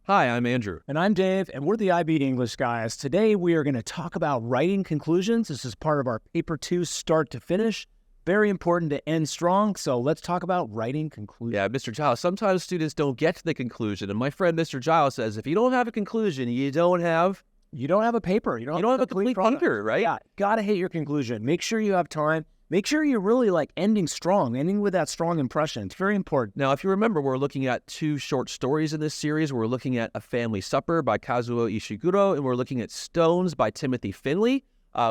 Hi, I'm Andrew. And I'm Dave, and we're the IB English guys. Today we are going to talk about writing conclusions. This is part of our Paper 2 start to finish. Very important to end strong, so let's talk about writing conclusions. Yeah, Mr. Giles, sometimes students don't get to the conclusion, and my friend Mr. Giles says if you don't have a conclusion, you don't have a paper. You don't have a complete paper, right? Yeah, gotta hit your conclusion. Make sure you have time. Make sure you're really ending strong, ending with that strong impression. It's very important. Now, if you remember, we're looking at two short stories in this series. We're looking at A Family Supper by Kazuo Ishiguro, and we're looking at Stones by Timothy Finley.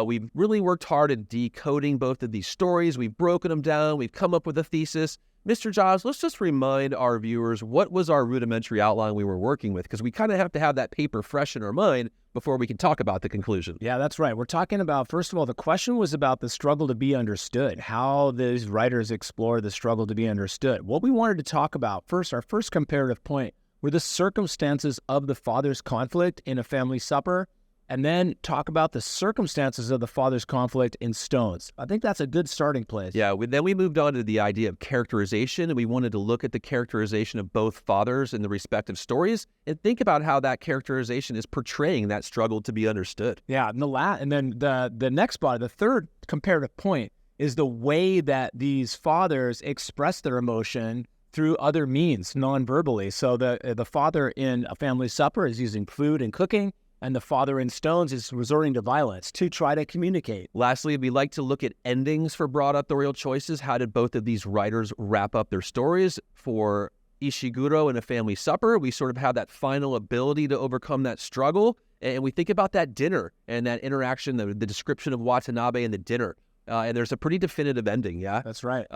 We've really worked hard at decoding both of these stories. We've broken them down. We've come up with a thesis. Mr. Giles, let's just remind our viewers what was our rudimentary outline we were working with, because we kind of have to have that paper fresh in our mind before we can talk about the conclusion. Yeah, that's right. We're talking about, first of all, the question was about the struggle to be understood, how these writers explore the struggle to be understood. What we wanted to talk about first, our first comparative point, were the circumstances of the father's conflict in A Family Supper, and then talk about the circumstances of the father's conflict in Stones. I think that's a good starting place. Yeah, then we moved on to the idea of characterization, and we wanted to look at the characterization of both fathers in the respective stories and think about how that characterization is portraying that struggle to be understood. Yeah, and then the next part, the third comparative point, is the way that these fathers express their emotion through other means, non-verbally. So the father in A Family Supper is using food and cooking, and the father in Stones is resorting to violence to try to communicate. Lastly, we like to look at endings for broad authorial choices. How did both of these writers wrap up their stories? For Ishiguro in A Family Supper, we sort of have that final ability to overcome that struggle. And we think about that dinner and that interaction, the description of Watanabe and the dinner. And there's a pretty definitive ending, yeah? That's right.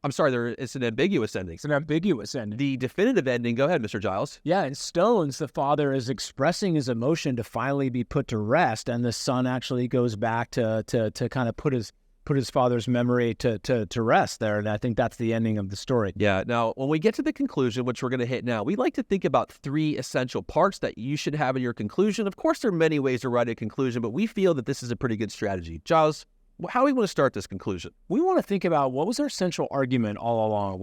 I'm sorry, it's an ambiguous ending. It's an ambiguous ending. The definitive ending, go ahead, Mr. Giles. Yeah, in Stones, the father is expressing his emotion to finally be put to rest, and the son actually goes back to kind of put his father's memory to rest there, and I think that's the ending of the story. Yeah, now, when we get to the conclusion, which we're going to hit now, we like to think about three essential parts that you should have in your conclusion. Of course, there are many ways to write a conclusion, but we feel that this is a pretty good strategy. Giles, how do we want to start this conclusion? We want to think about what was our central argument all along.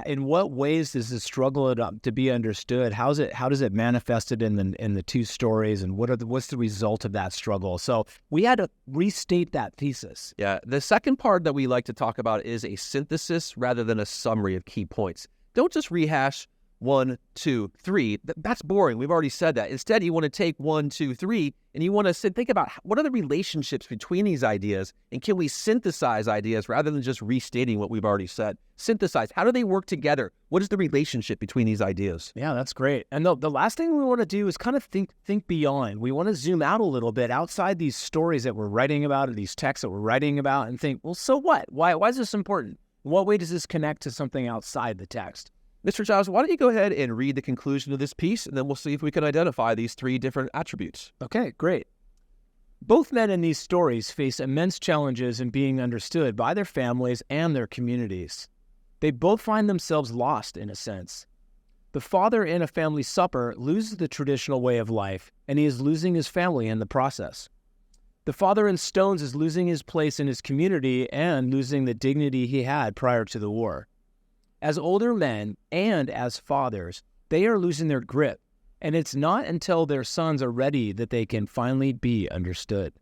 In what ways does this struggle to be understood? How does it manifested in the two stories, and what's the result of that struggle? So we had to restate that thesis. Yeah, the second part that we like to talk about is a synthesis rather than a summary of key points. Don't just rehash 1, 2, 3. That's boring. We've already said that. Instead, you want to take 1, 2, 3, and you want to think about what are the relationships between these ideas, and can we synthesize ideas rather than just restating what we've already said? Synthesize. How do they work together? What is the relationship between these ideas? Yeah, that's great. And the last thing we want to do is kind of think beyond. We want to zoom out a little bit outside these stories that we're writing about, or these texts that we're writing about, and think, well, so what? Why is this important? In what way does this connect to something outside the text? Mr. Giles, why don't you go ahead and read the conclusion of this piece, and then we'll see if we can identify these three different attributes. Okay, great. Both men in these stories face immense challenges in being understood by their families and their communities. They both find themselves lost, in a sense. The father in A Family Supper loses the traditional way of life, and he is losing his family in the process. The father in Stones is losing his place in his community and losing the dignity he had prior to the war. As older men and as fathers, they are losing their grip, and it's not until their sons are ready that they can finally be understood.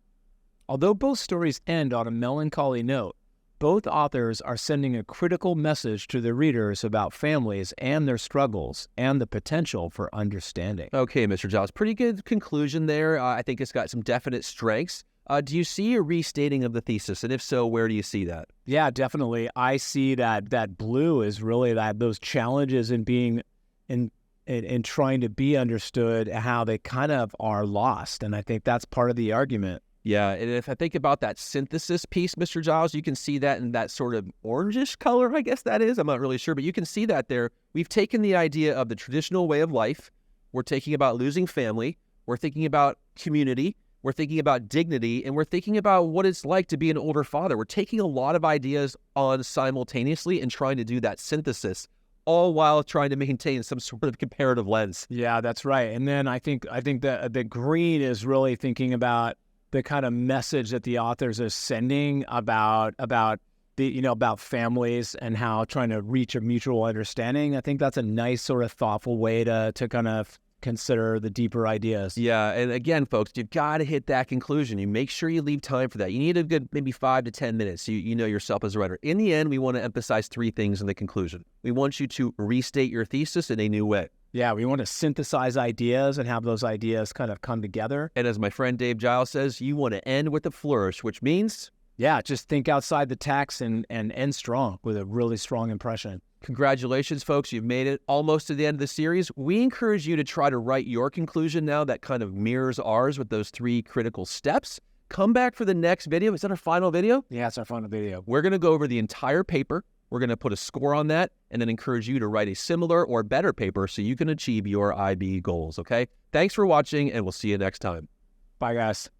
Although both stories end on a melancholy note, both authors are sending a critical message to their readers about families and their struggles and the potential for understanding. Okay, Mr. Giles, pretty good conclusion there. I think it's got some definite strengths. Do you see a restating of the thesis? And if so, where do you see that? Yeah, definitely. I see that blue is really those challenges in being in trying to be understood, how they kind of are lost. And I think that's part of the argument. Yeah, and if I think about that synthesis piece, Mr. Giles, you can see that in that sort of orangish color, I guess that is. I'm not really sure, but you can see that there. We've taken the idea of the traditional way of life. We're thinking about losing family. We're thinking about community. We're thinking about dignity, and we're thinking about what it's like to be an older father. We're taking a lot of ideas on simultaneously and trying to do that synthesis, all while trying to maintain some sort of comparative lens. Yeah, that's right. And then I think the green is really thinking about the kind of message that the authors are sending about families and how trying to reach a mutual understanding. I think that's a nice sort of thoughtful way to kind of consider the deeper ideas. Yeah, and again, folks, you've got to hit that conclusion. You make sure you leave time for that. You need a good maybe 5 to 10 minutes so you know yourself as a writer. In the end, we want to emphasize 3 things in the conclusion. We want you to restate your thesis in a new way. Yeah, we want to synthesize ideas and have those ideas kind of come together. And as my friend Dave Giles says, you want to end with a flourish, which means... yeah, just think outside the text and end strong with a really strong impression. Congratulations, folks. You've made it almost to the end of the series. We encourage you to try to write your conclusion now that kind of mirrors ours with those 3 critical steps. Come back for the next video. Is that our final video? Yeah, it's our final video. We're going to go over the entire paper. We're going to put a score on that and then encourage you to write a similar or better paper so you can achieve your IB goals, okay? Thanks for watching, and we'll see you next time. Bye, guys.